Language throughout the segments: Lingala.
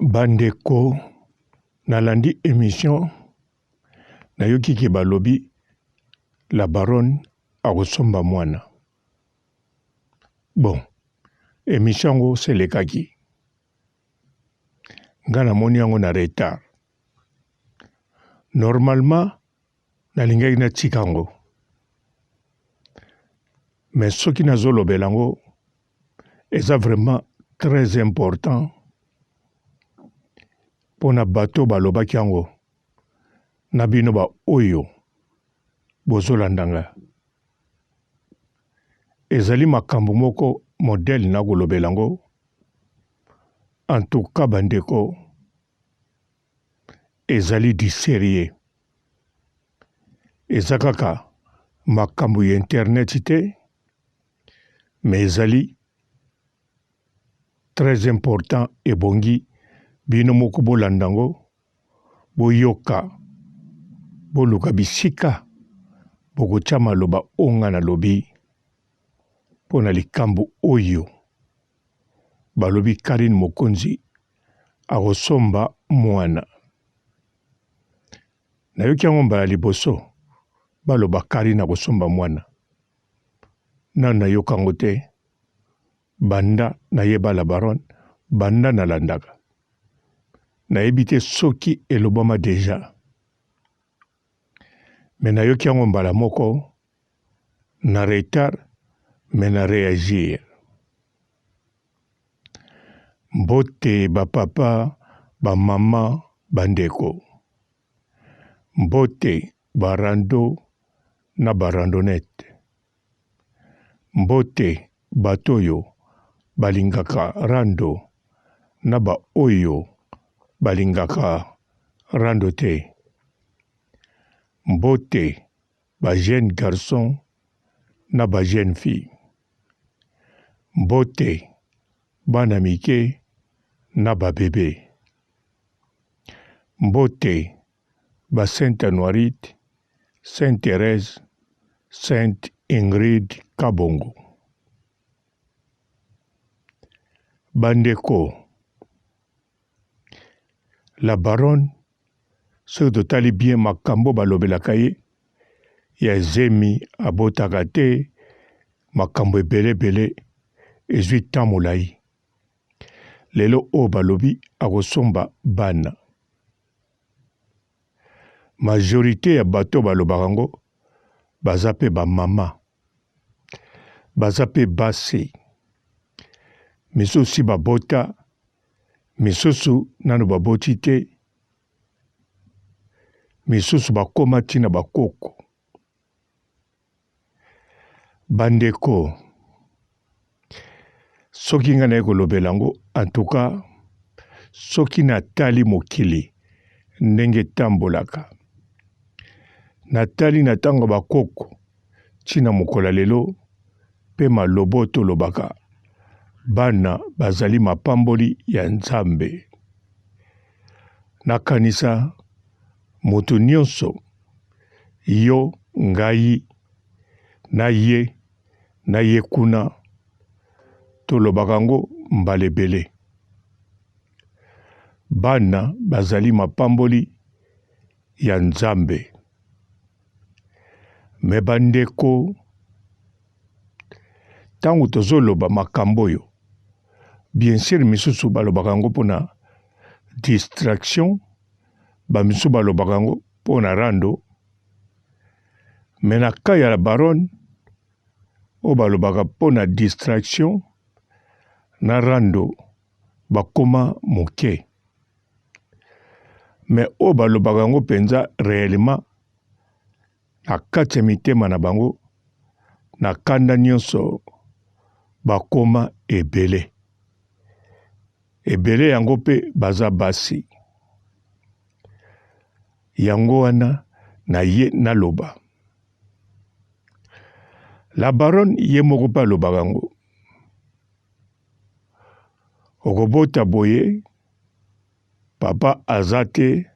Bandeko nalandi émission nayoki ke balobi la baronne akosomba mwana. Bon, émission yango selekaki. Nga namoni yango na retard. Normalement nalingaki natika yango. Mais soki nazolobela yango eza vraiment très important pona bato balobaki yango na bino ba oyo bozolandanga. Ezali makambo moko modèle na kolobela yango. En tout cas bandeko ezali du sérieux. Eza kaka makambo ya internet te, mais ezali très important ebongi bino moko bolandango boyoka boluka bisika bokotia maloba onga na lobi pona likambo oyo balobi Karine Mokonzi akosomba mwana. Nayoki yango mbala liboso baloba Karine akosomba mwana. Nanu nayoka yango te banda nayeba la baronne banda nalandaka. Nayebi te soki elobama deja. Mais nayoki yango mbala moko na retard mais na réagir. Mbote bapapa bamama bandeko. Mbote barando na barandonnette. Mbote batoyo balingaka rando na ba oyo balingaka rando te. Mbote ba jeune garçon na ba jeune fille. Mbote bana mike na ba bébé. Mbote ba Sainte Anoirite, Sainte Thérèse, Sainte Ingrid Kabongo. Bandeko, la baronne, ce totali bien makambo balobelaka ye, ya zemi abotaka te makambo ebele ezwi temps molai. Lelo o balobi akosomba bana. Majorité ya bato balobaka yango baza pe ba mama. Baza pe basi. Misusu babota, misusu nanu baboti te, misusu bakoma tina bakoko. Bandeko, soki nga na kolobela yango, en tout cas, soki natali mokili ndenge tambolaka. Natali na tango bakoko tina mokola lelo pe malobo tolobaka. Bana bazali mapamboli ya Nzambe. Nakanisa moto nyonso yo ngai na ye kuna tolobaka ngo mbalebele. Bana bazali mapamboli ya Nzambe. Me bandeko tango tozoloba makambo yo. Bien sûr misusu balobaka ngo pona distraction, ba misusu balobaka ngo pona rando. Mais na ka ya la baronne o balobaka pona distraction na rando bakoma moke. Mais o balobaka ngo penza réellement na kati ya mitema na bango na kanda nyonso bakoma ebele. Ebele yango pe baza basi. Yango wana na ye naloba. La baronne ye moko pa lobaka yango. Okobota boye, papa azate,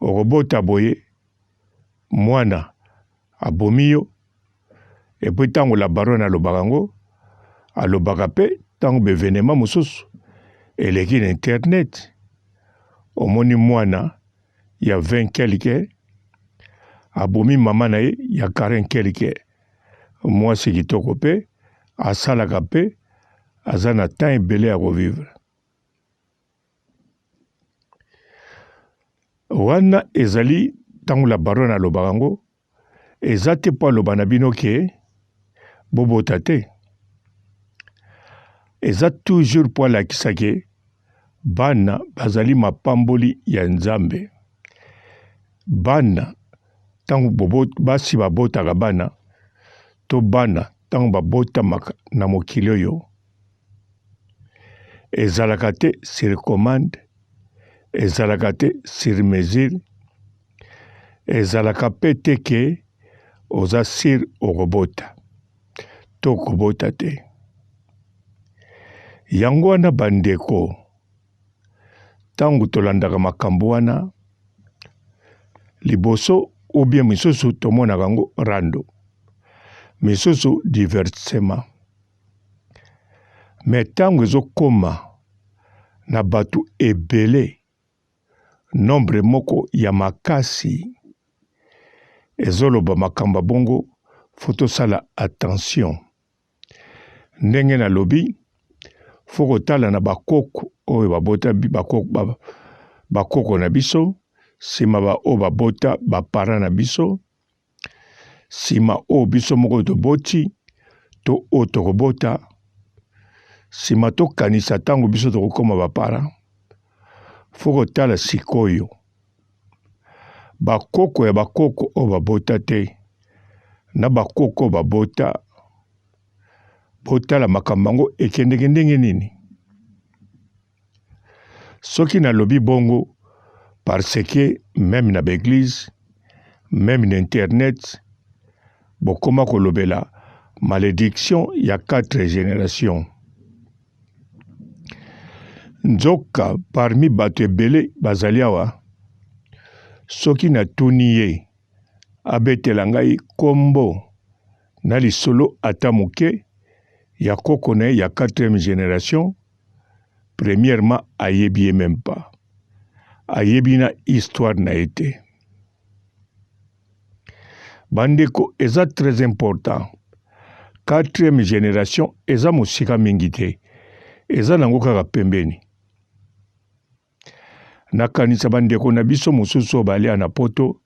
okobota boye, mwana abomi yo, epi tango la baronne alobaka yango, alobaka pe tango bevenema mosusu. Eleki na internet omoni mwana ya 20 quelque abomi mama na ye ya 40 quelque mwasi kitoko mpe asalaka mpe aza na temps ebele ya kovivre. Wana ezali ntango la baron alobaka yango eza te mpo aloba na bino ke bobota te, eza toujours mpo alakisa ke bana bazali mapamboli ya Nzambe. Bana ntango basi babotaka bana to bana ntango babotamaka na mokili oyo ezalaka te sur commande, ezalaka te sur mesure, ezalaka mpe te ke oza sir okobota to kobota te. Yango wana bandeko, ntango tolandaka makambo wana liboso obie misusu tomonaka yango rando, misusu divertissement. Me ntango ezokoma na bato ebele, nombre moko ya makasi, ezoloba makambo bongo, faut tosala attention. Ndenge nalobi, faut kotala na bakoko oyo babota bakoko na biso, sima ba o babota bapara na biso, sima o biso moko toboti to o tokobota, sima tokanisa ntango biso tokokoma bapara. Faut kotala sikoyo bakoko ya bakoko oyo babota te na bakoko babota botala makambo yango ekendeke ndenge nini. Soki nalobi bongo parce que même na l'église, même na internet, bokoma kolobela malédiction ya 4 générations. Nzoka parmi bato ebele bazali awa, soki natuni ye abetela ngai kombo na lisolo ata moke ya koko na ye ya 4e génération, premièrement ayebi ye même pas, ayebi na histoire na ye te. Bandeko, eza très important. 4e génération eza mosika mingi te, eza nango kaka pembeni. Nakanisa bandeko na biso mosusu balia na poto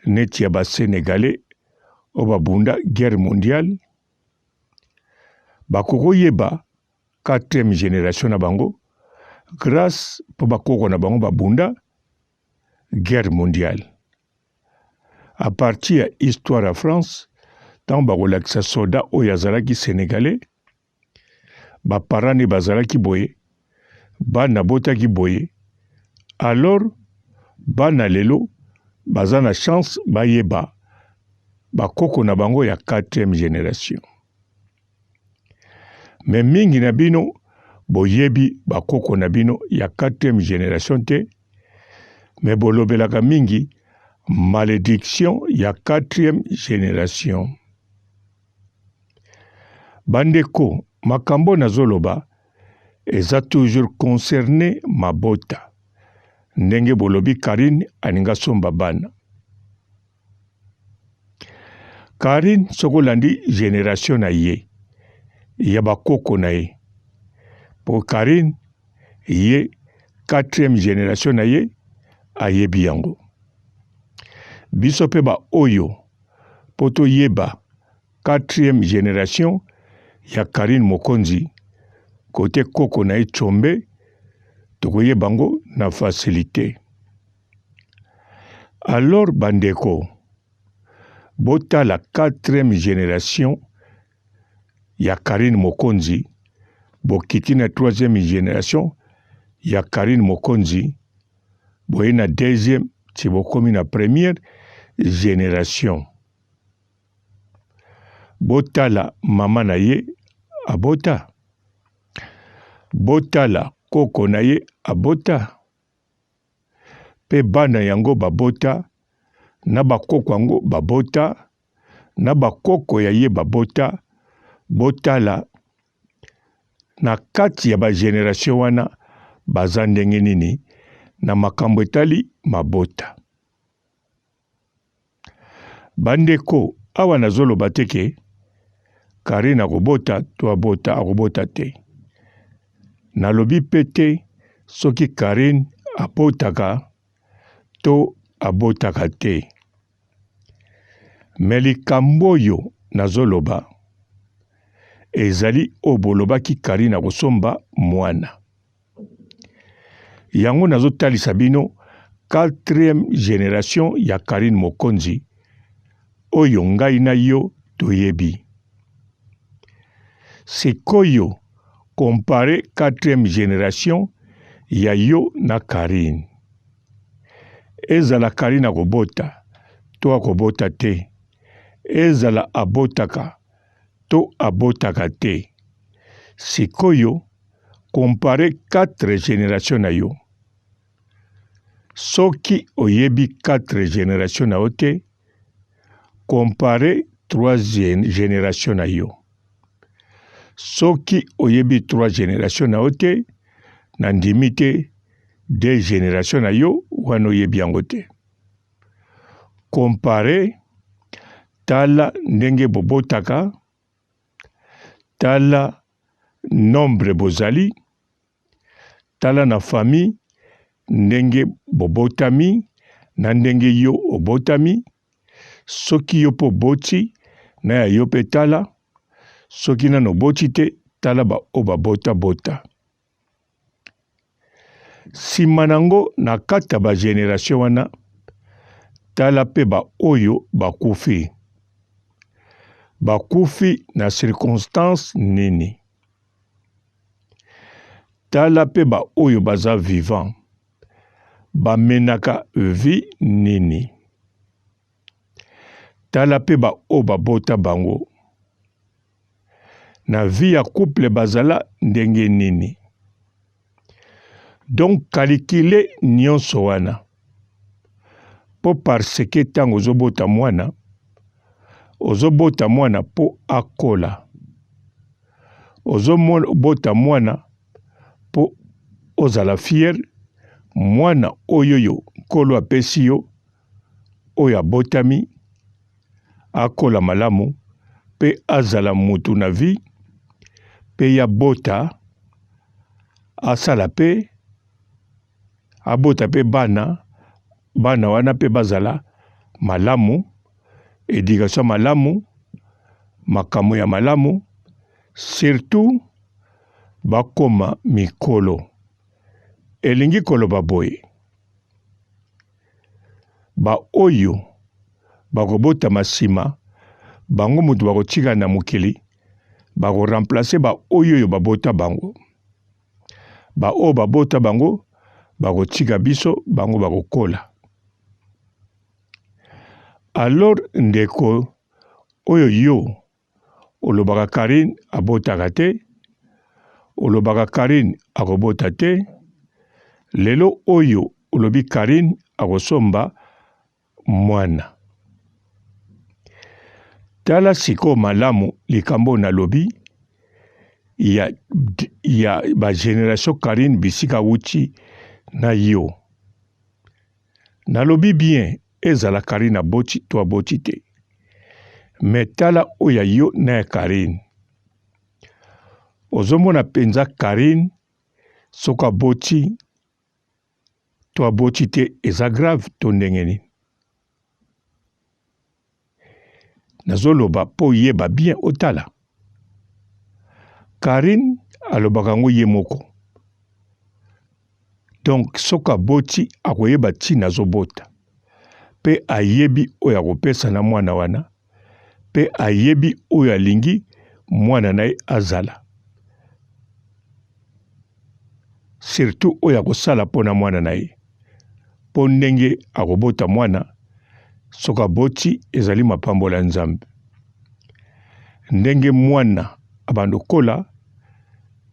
neti ya Sénégalais o babunda guerre mondiale, bakoko yeba 4e génération na bango grâce po bakoko na bango babunda guerre mondiale. À partir ya histoire ya France, tant bakolakisa soda oyo azalaki Sénégalais, baparani bazalaki boye, bana botaki boye, alors bana lelo baza na chance bayeba bakoko na bango ya 4e génération. Mais mingi na bino boyebi bakoko na bino ya 4e génération te, mais bolobelaka mingi malédiction ya 4e génération. Bandeko, makambo nazoloba eza toujours concerné mabota. Ndenge bolobi Karine aninga somba bana. Karine sokolandi génération na ye, ya bakoko na ye. Po Karine ye 4e génération na ye ayebi yango. Biso pe ba oyo poto yeba 4e génération ya Karine Mokonzi côté koko na ye Tshombe tokoye bango na facilité. Alors bandeko, bota la 4e génération ya Karine Mokonzi, bokiti na 3e génération ya Karine Mokonzi, boye na 2e ti bokomi na 1e génération. Botala mama na ye abota, botala koko na ye abota, pe bana yango babota, na bakoko yango babota, na bakoko ya ye babota. Botala na kati ya ba génération wana baza ndenge nini, na makambo etali mabota. Bandeko awa nazoloba te ke Karine akobota to abota akobota te. Nalobi pe te soki Karine abotaka to abotaka te. Me likambo oyo nazoloba ezali obolobaki Karine akosomba mwana. Yango nazotalisa bino 4e génération ya Karine Mokonzi oyo ngai na yo toyebi. Sikoyo compare 4e génération ya yo na Karine. Ezala Karine akobota to akobota te. Ezala abotaka to abotaka te. Sikoyo compare 4 génération na yo. Soki oyebi 4 génération na yo te, compare 3 génération na yo. Soki oyebi 3 génération na yo te, nandimi te 2 génération na yo wana oyebi yango te. Compare, tala ndenge bobotaka, tala nombre bozali, tala na famille ndenge bobotami na ndenge yo obotami. Soki yo po boti na ya yo pe tala, soki nano boti te tala ba obabota bota. Sima nango na kata ba génération wana tala pe ba oyo bakufi. Bakufi na circonstance nini. Tala pe ba oyo baza vivant. Bamenaka vie nini. Tala pe ba o babota bango. Na vie ya couple bazala ndenge nini. Donc calculer nyonso wana. Po parce que tango ozobota mwana po akola. Ozobota mwana po ozala fier. Mwana oyoyo kolo apesi yo oyo abotami akola malamu pe azala mutu na vie pe ya bota asala pe abota pe bana wana pe bazala malamu, éducation malamu, makambo ya malamu, surtout bakoma mikolo. Elingi koloba boye. Ba oyo bakobota masima bango mutu bakotika na mokili bako remplacer ba oyo babota bango. Ba o babota bango bakotika biso bango bakokola. Alors ndeko oyo yo olobaka Karine abotaka te, olobaka Karine akobota te, lelo oyo olobi Karine akosomba mwana. Tala siko malamu likambo na lobi ya ba génération Karine bisika wuti na yo. Na lobi bien ezala Karine aboti to aboti te. Metala oya yo na ya Karine. Ozomona penza Karine soko aboti to aboti te eza grave to ndenge nini. Nazoloba po yeba bien otala. Karine alobaka ngo ye moko. Donc soko aboti akoyeba tina azobota. Pe ayebi oyo akopesa na mwana wana. Pe ayebi oyo alingi mwana na ye azala. Surtout oyo akosala pona mwana na ye. Po ndenge akobota mwana soka boti ezali mapambola Nzambe. Ndenge mwana abando kola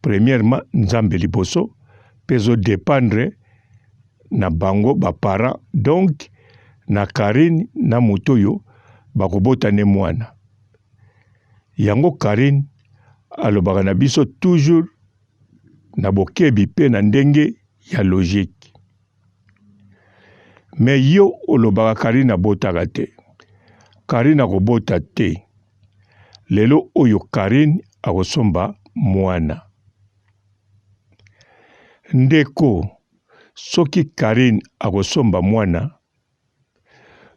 premièrement Nzambe liboso pezo dépendre na bango ba parents donc na Karine na mutoyo bakobota ne mwana. Yango Karine alobaka na biso toujours na bokebi pe na ndenge ya logique. me yo olobaka Karine abotaka te. Karine akobota te. Lelo oyo Karine akosomba mwana. Ndeko soki Karine akosomba mwana,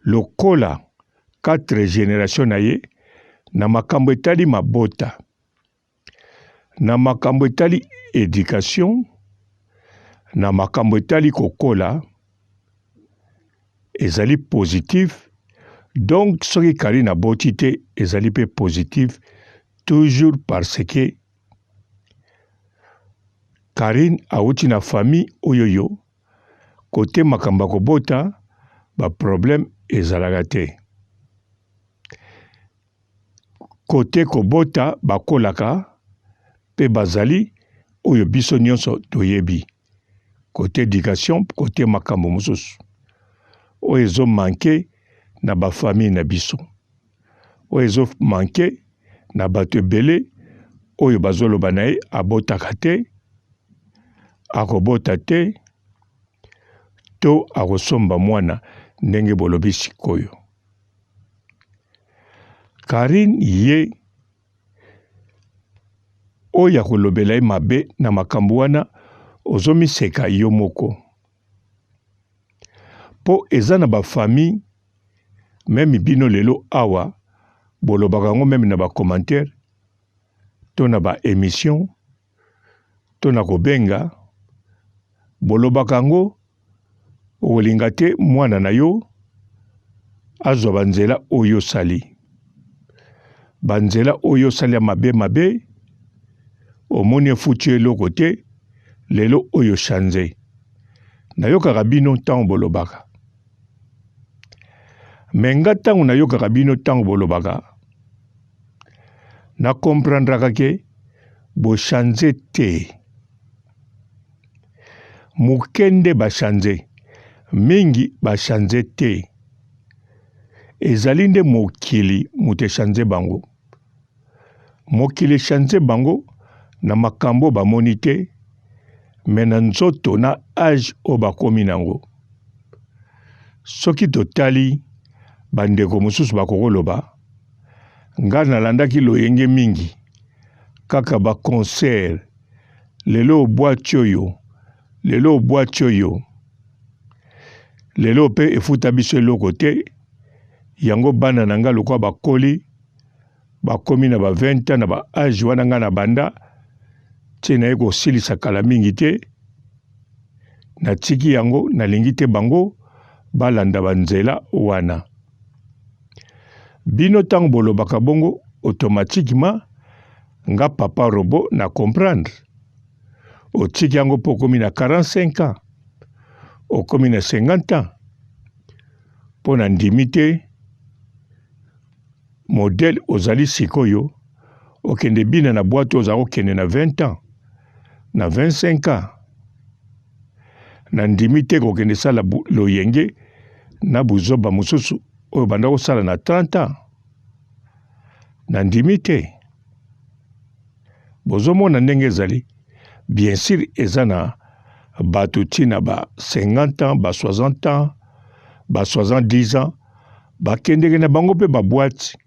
lokola 4 génération na ye, na makambo etali mabota, na makambo etali éducation, na makambo etali kokola, ezali positif. Donc soki Karine aboti te, ezali pe positif, toujours parce que Karine auti na famille oyoyo, côté makambo kobota, ba problème ezalaka te. Côté kobota bakolaka pe bazali oyo biso nyonso toyebi. Côté éducation, côté makambo mosusu. Oyo ezo manke na ba famille na biso. Oyo ezo manke na bato ebele oyo bazoloba na ye abotaka te, akobota te, to akosomba mwana ndenge bolobi sikoyo. Karine ye oyo akolobela ye mabe na makambo wana ozomiseka yo moko. Po eza na ba famille même bino lelo awa bolobaka ngo même na ba commentaire to na ba émission to na kobenga bolobaka ngo olinga te mwana na yo azwa banzela oyo sali. Banzela oyo sali ya mabe omoni efuti eloko te, lelo oyo chanze. Nayokaka bino ntango bolobaka. Menga ntango nayokaka bino ntango bolobaka, na komprandraka ke bo chanze te. Mukende ba chanze, mingi ba chanze te. Ezali nde mokili mute chanze bango. Mokili chanze bango na makambo bamoni te, mena nzoto na âge o bakomi nango. Soki totali bandeko mosusu bakokoloba, nga nalandaki loyenge mingi, kaka ba concert, lelo obwati oyo, lelo obwati oyo, lelo pe efuta biso eloko te, yango bana na nga lokwa bakoli, bakomi na ba 20 ans na ba âge wana nga na banda, tie na ye kosilisa kala mingi te, na tiki yango nalingi te bango balanda banzela wana. Bino tango bolobaka bongo automatiquement nga papa robo na comprendre. Otiki yango po komi na 45 ans, okomi na 50 ans, po na ndimi te modèle ozali sikoyo, okende bina na boîte ozako kende na 20 ans, na 25 ans. Na ndimi te kokende sala loyenge na buzoba mosusu oyo banda kosala na 30 ans. Na ndimi te. Bozomona ndenge ezali. Bien sûr eza na bato tina ba 50 ans, ba 60 ans, ba 70 ans, bakendeke na bango pe ba boîte.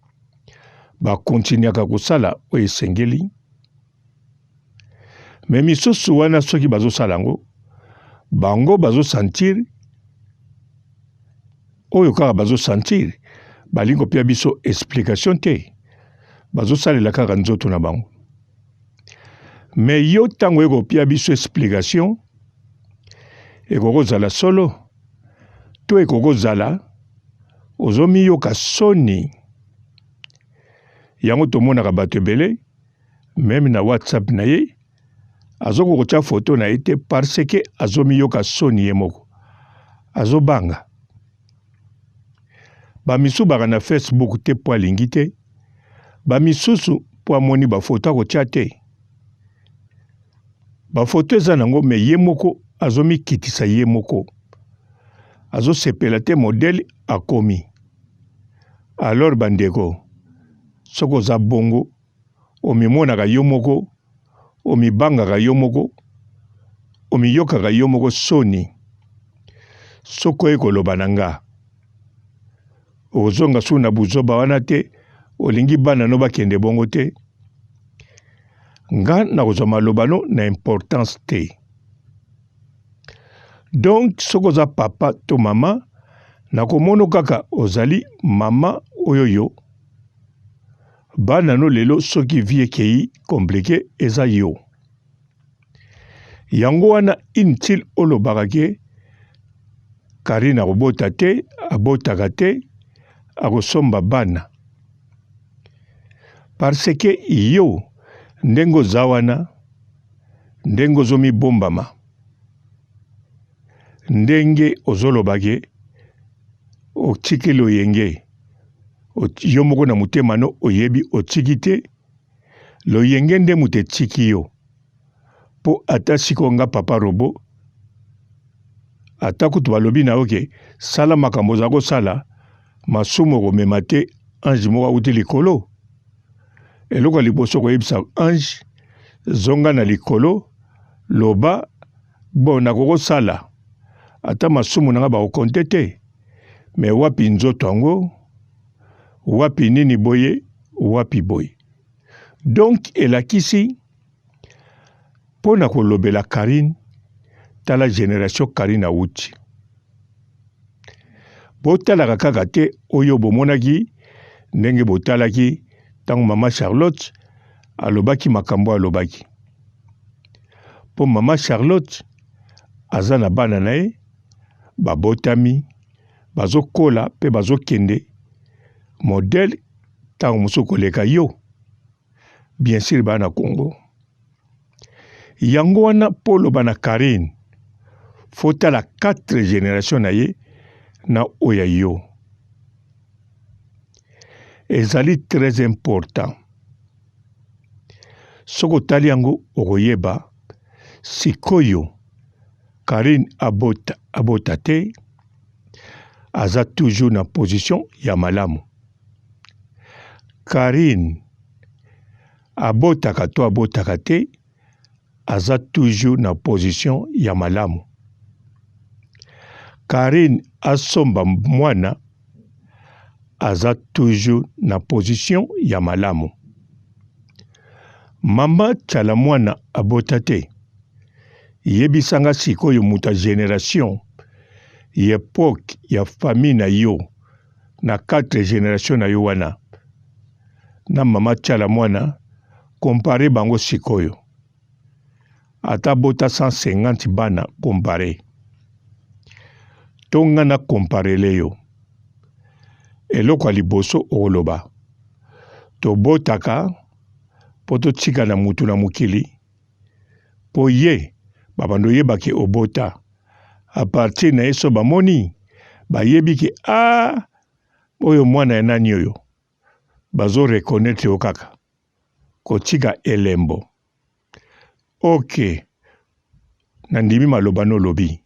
Bakontinuaka kosala oyo esengeli. Me misusu wana soki bazosala yango, bango bazosentir oyo kaka bazosentir, balingi kopesa biso explication te, bazosalela kaka nzoto na bango. Me yo ntango ekopesa biso explication, ekokozala solo to ekokozala ozomiyoka soni. Yango tomonaka bato ebele, même na WhatsApp na ye, azokokotya foto na ye te parce que azomiyoka soni ye moko. Azobanga. Bamisu baka na Facebook te po alingi te, bamisusu po amoni bafoto akotya te. Bafoto eza nango me ye moko azomikitisa ye moko. Azosepela te modèle akomi. Alors bandeko, soko za bongo, omimonaka yo moko, omibangaka yo moko, omiyokaka yo moko soni. soko ekoloba na nga ozonga su na buzoba wana te olingi bana no bakende bongo te nga na kozwa maloba no na importance te. Donc soko oza papa to mama nakomono kaka ozali mama oyo yo bana no lelo soki vie ekei komplike eza yo. Yango wana inutile olobaka ke Karine akobota te, abotaka te, akosomba bana. Parce que yo ndenge oza wana, ndenge ozomibombama, ndenge ozoloba ke otikeli oyenge, yo moko na motema no oyebi otiki te, loyenge nde moto etiki yo. Po ata siko nga papa robo, ata kutu balobi na oke, sala makambo za kosala, masumu komema te ange moko auti likolo. Eloko liboso koyebisa ange, zonga na likolo, loba, bona kokosala, ata masumu nanga bakokonte te, me wapi nzoto yango, wapi nini boye, wapi boye. Donc elakisi, pona kolobela Karine, tala génération Karine awuti. Botalaka kaka te oyo bomonaki ndenge botalaki tango mama Charlotte alobaki makambo alobaki. Po mama Charlotte aza na bana na ye babotami bazokola pe bazokende modèle tango mosusu koleka yo. Bien sûr bana Congo. Yango wana polo bana Karine fota la 4 génération na ye na oya yo. Ezali très important. Soko tali yango okoyeba sikoyo Karine abota te aza toujours na position ya malamu. Karine abotaka to abotaka te aza toujours na position ya malamu. Karine asomba mwana aza toujours na position ya malamu. Mama tala mwana abota te. Yebisanga sikoyo muta génération ya époque ya famille na yo na 4 génération na yo wana. Na mama tala mwana compare bango sikoyo. Ata bota 150 bana compare. Tonga na compare leyo. Eloko liboso okoloba. To botaka poto tika na mutu na mukili. Po ye babando yebake obota. A partir na yeso bamoni bayebi ke oyo mwana ya nani oyo. Bazo reconnaître okaka. Kotika elembo. Ok. Nandimi maloba no lobi.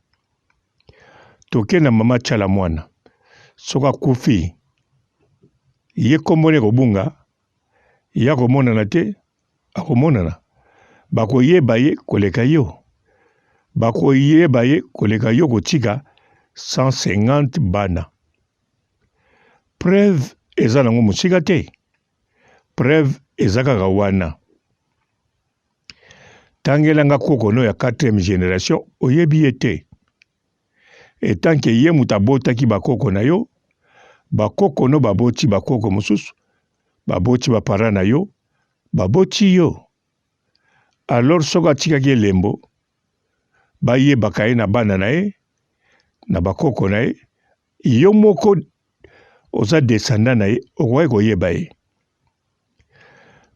Toke na mama tala mwana. Soka kufi. Ye kombone kobunga. Ya komonana te. Akomonana. Bako yeba ye koleka yo. Bako yeba ye koleka yo kotika 150 bana. Preuve eza nango musika te. Preuve eza kaka wana. Tangelanga kokono ya 4e génération oyebi ete. Etanke ye mutabota ki bakoko na yo, bakoko no baboti bakoko mosusu, baboti bapara na yo, baboti yo. Alors soka tika ki elembo, baye bakaye na bana na ye, na bakoko na ye, yo moko oza descendant na ye, okwaye koyeba ye.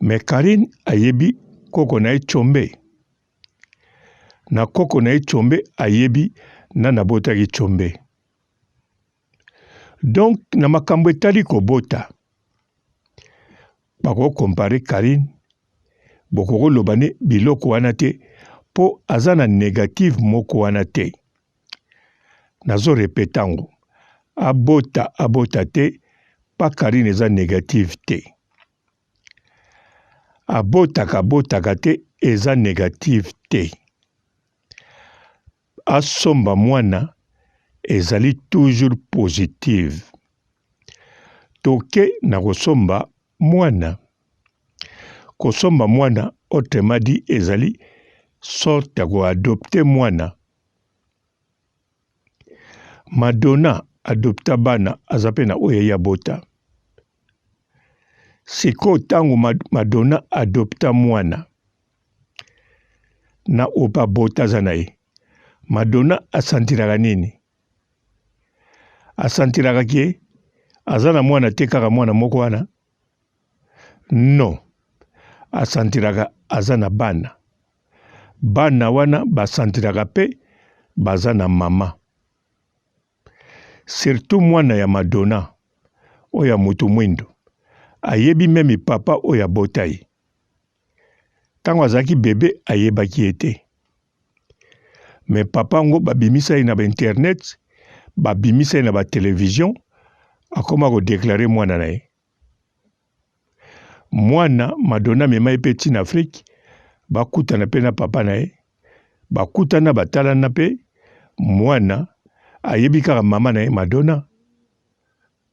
Me Karine ayebi koko na ye chombe. Na koko na ye chombe ayebi na nabotaki chombe. Donc na makambo etali kobota. Bako compare Karine boko lobane biloko wana te po azana négative moko wana te. Nazo repetango. Abota te pa Karine eza négative te. Abotaka te eza négative te. Asomba mwana ezali toujours positive. Toke na kosomba mwana. Kosomba mwana autrement dit ezali sorte ya koadopte mwana. Madonna adopta bana aza pe na oyo ya bota. Siko tango Madonna adopta mwana na opa bota za na ye. Madonna asantiraka nini? Asantiraka ke aza na mwana te kaka mwana moko wana? Non. Asantiraka aza na bana. Bana wana basantiraka pe baza na mama. Surtout mwana ya Madonna oya mutu mwindo. Ayebi meme papa oya bota ye. Tango azaki bebe ayebaki ete. Me papa ngo babimisa ye na ba internet, babimisa ye na ba television, akoma ko déclarer mwana na ye. Mwana Madonna mema pe tina Afrique, bakutana pe na papa na ye, bakutana batalana pe mwana ayebi kaka mama na ye Madonna.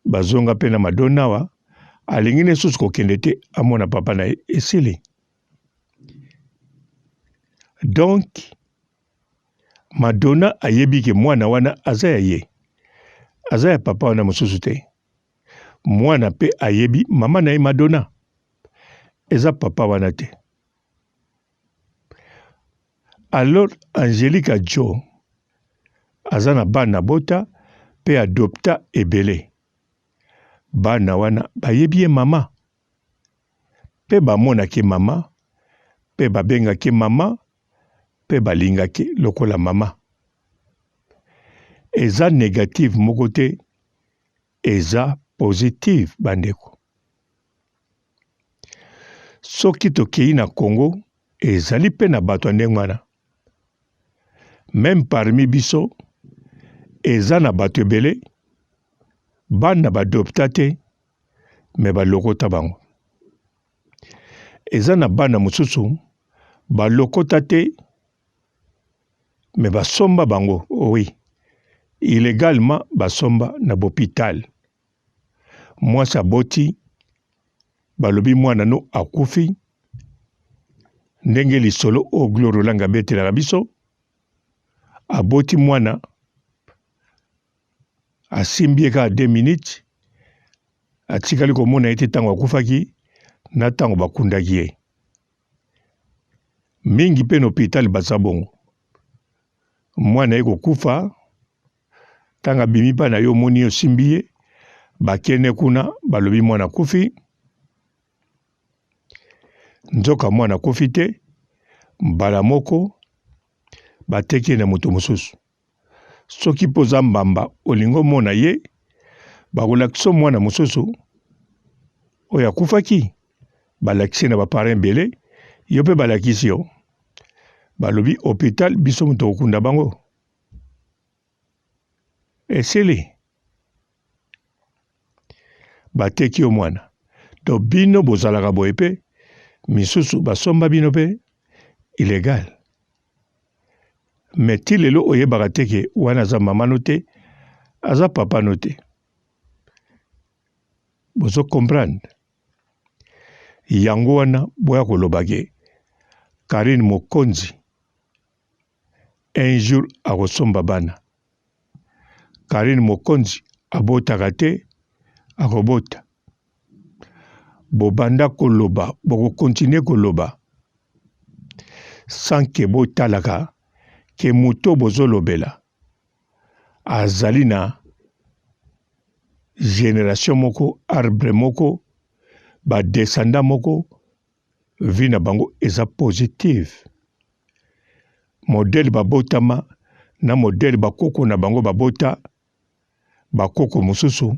Bazonga pe na Madonna wa alingi ne susu kokende te amona papa na ye esili. Donc Madonna ayebi ke mwana wana aza ya ye. Aza ya papa wana mosusu te. Mwana pe ayebi mama na ye Madonna. Eza papa wana te. Alors Angelica Jo aza na bana bota pe adopta ebele. Bana wana bayebi ye mama. Pe bamonaki mama, pe babengaki mama, pe balingaki lokola mama. Eza négative moko te, eza positive bandeko. Soki tokei na Congo, ezali pe na bato ndenge wana. Même parmi biso, eza na bato ebele, bana badopta te, me balokota bango. Eza na bana mosusu, balokota te, me basomba bango, oui. Illégalement, basomba na bopital. Mwasi aboti, balobi mwana no akufi, ndenge lisolo o Gloire Olanga betelaka biso, aboti mwana, asimbi eka 2 minutes, atikali komona ete tango akufaki, na tango bakundaki ye. Mingi pe na hôpital baza bongo. Mwana ye kokufa, tanga bimi pa na yo moni yo simbi ye, bakene kuna balobi mwana kufi, nzoka mwana kufi te, mbala moko, bateki na moto mosusu. Soki poza mbamba olingo mona ye, bakolakisa mwana mosusu, oya kufaki, balakisi na baparent bele, yo pe balakisi yo, balobi hôpital biso moto okunda bango. Esili. Bateki yo mwana. To bino bozalaka boye pe, misusu basomba bino pe, illégal. Mais ti lelo oyebaka te ke wana aza mama no te, aza papa no te. Bozo comprendre. Yango wana boya kolobake. Karine Mokonzi un jour akosomba bana. Karine Mokonzi abotaka te akobota. Bobanda koloba, boko continue koloba. Sans ke botalaka ke muto bozolobela. Azali na génération moko, arbre moko, ba descendant moko, vi na bango eza positive. Modèle babotama na modèle bakoko na bango babota, bakoko mosusu.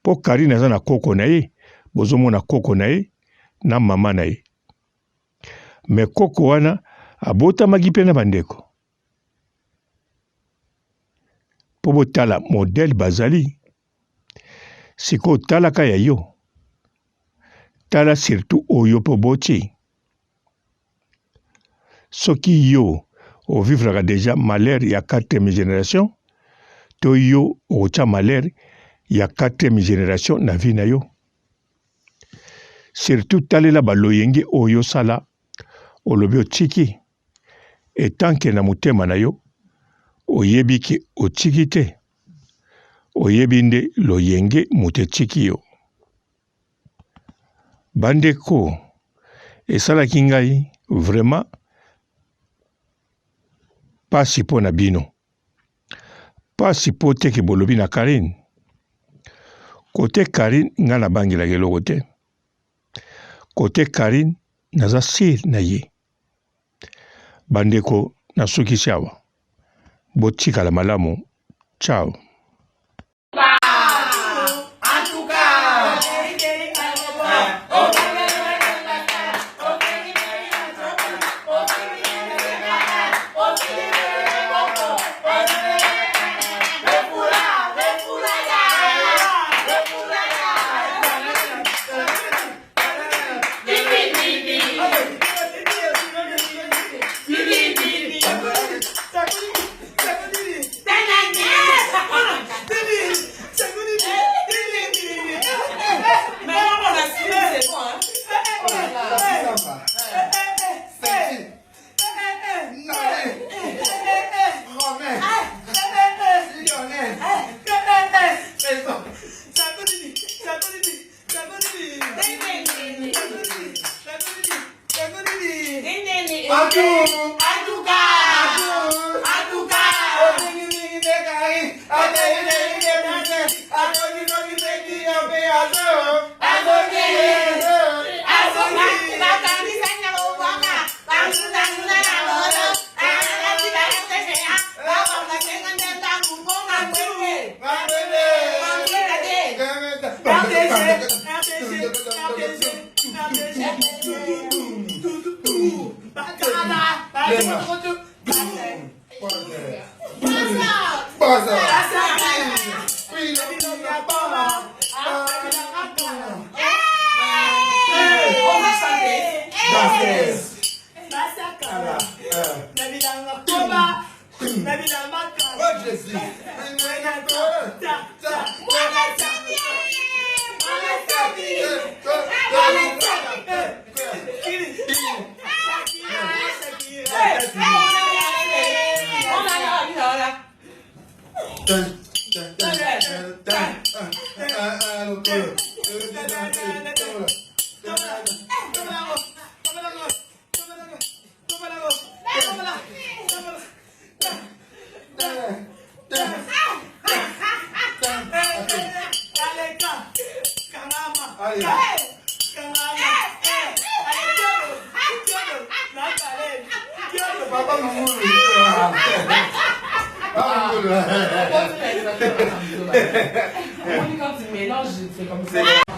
Po Karine aza na koko na ye, bozomona koko na ye, na mama na ye. Me koko wana abotamaki pe na bandeko. Po botala modèle bazali. Siko talaka ya yo. Tala surtout oyo po boti. Soki yo, au vivre déjà malheur ya 4e génération, toyo ocha malheur ya 4e génération na vie na yo. Surtout talela baloyenge oyo sala olobi otiki etanke na mutema na yo oyebi ki otiki te oyebi nde loyenge mute tiki yo. Bandeko esalaki ngai vraiment pasi po na bino pasi po teke bolobi na Karine kote Karine nga na bangela eloko te kote Karine naza sir na ye. Bandeko nasukisi awa botikala malamu. Ciao.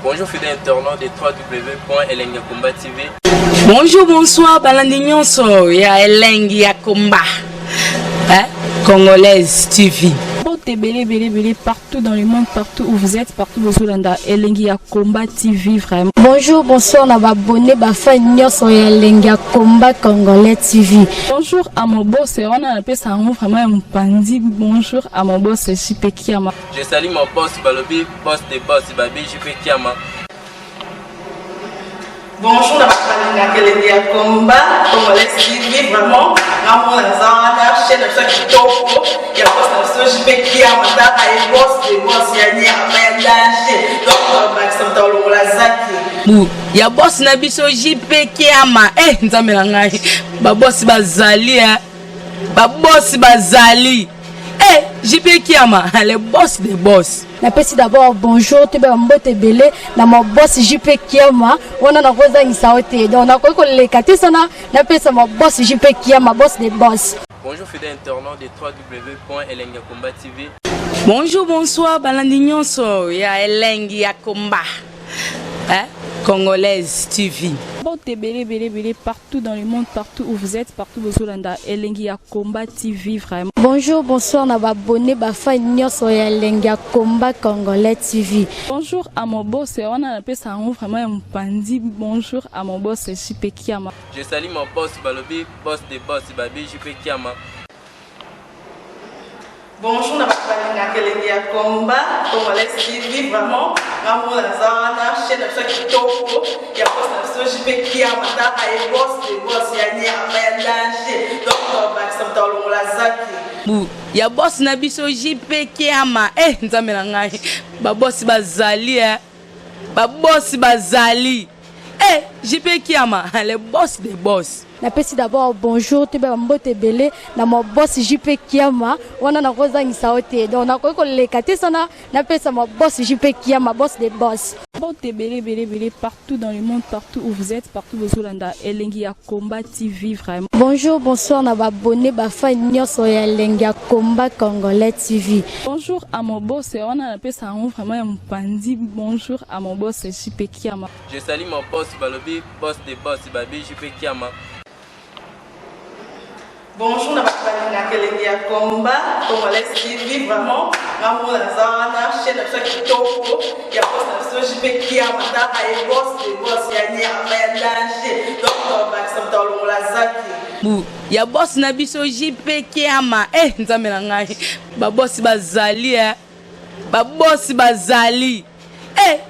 Bonjour fidèles internautes de www.elengiakomba TV. Bonjour, bonsoir, balandi nyonso ya Elengi ya Komba, Congolaise TV. Partout dans le monde, partout où vous êtes, partout où vous êtes, Elengi ya Komba TV vraiment. Bonjour, bonsoir, na abonné bafa nyonso ya Elengi ya Komba Congolais TV. Bonjour à mon boss, on a appelé ça vraiment un pandi. Bonjour à mon boss, JP Kiama. Je salue mon boss Balobi, boss de boss Babi, JP Kiama. Bonjour, la Elengi ya Komba, Congolaise TV vraiment. Ramon Lazana, chef de chaque topo, il y a boss de JP Kiama, et boss de boss, il y a un donc Maxime Tolo Lazaki. Ya boss na biso JP Kiama, nzambe na ngai, ba boss bazali, ba boss bazali. JP Kiama, le boss des boss. Napesi d'abord bonjour, tu vas mbote belé, na mon boss JP Kiama, on a rosa ngisaote. Donc na ko le kati sana, napesa mon boss JP Kiama, boss des boss. Bonjour fidèles internautes de www.elengiakomba TV. Bonjour, bonsoir, balandi nyonso ya Elengi ya Komba, Congolaise TV. Partout dans le monde, partout où vous êtes, partout où vous êtes, Elengi ya Komba TV vraiment. Bonjour, bonsoir, na abonné bafa nyonso ya Elengi ya Komba Congolais TV. Bonjour à mon boss, on a appelé ça vraiment un pandi. Bonjour à mon boss, JP Kiama. Je salue mon boss Balobi, boss de boss Babi, JP Kiama. Bonjour, balingaka elenge ya komba Congolais TV vraiment ngamona naza wana chaîne na biso ya kitoko ya boss na biso JP Kiama ta aye boss de boss ya nyama ya danger donc bakisa mtalongola zaki ya boss na biso JP Kiama nzambe na ngai ba boss bazali ba boss bazali JP Kiama le boss des boss. Napesi d'abord bonjour te ba mbote belé na mo boss JP Kiama wana na kozangisa ote donc na ko leka te sana napesa mo boss JP Kiama boss des boss. Mbote belé partout dans le monde, partout où vous êtes, partout où vous êtes, Elengi ya Komba TV vraiment. Bonjour, bonsoir na ba abonné ba fan nyonso ya Elengi ya Komba Congolais TV. Bonjour à mon boss, on a appelé ça vraiment un pandi. Bonjour à mon boss JP Kiama. Je salue mon boss Balobi, boss des boss, Babi JP Kiama. Bonjour na balingaka elenge ya komba Congolais TV vraiment ngamona naza wana chaîne na biso ya kitoko ya boss na biso JP Kiama ta aye boss de boss ya nyama ya danger donc bakisa mtalongola zaki ya boss na biso JP Kiama nzambe na ngai ba boss bazali ba boss bazali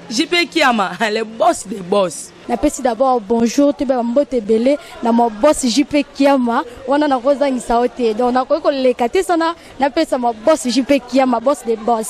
JP Kiama le boss des boss. Napesi d'abord bonjour te ba mbote belé na mo boss JP Kiama wana na kozangisa ote donc na ko leka te sana napesa mo boss JP Kiama boss des boss.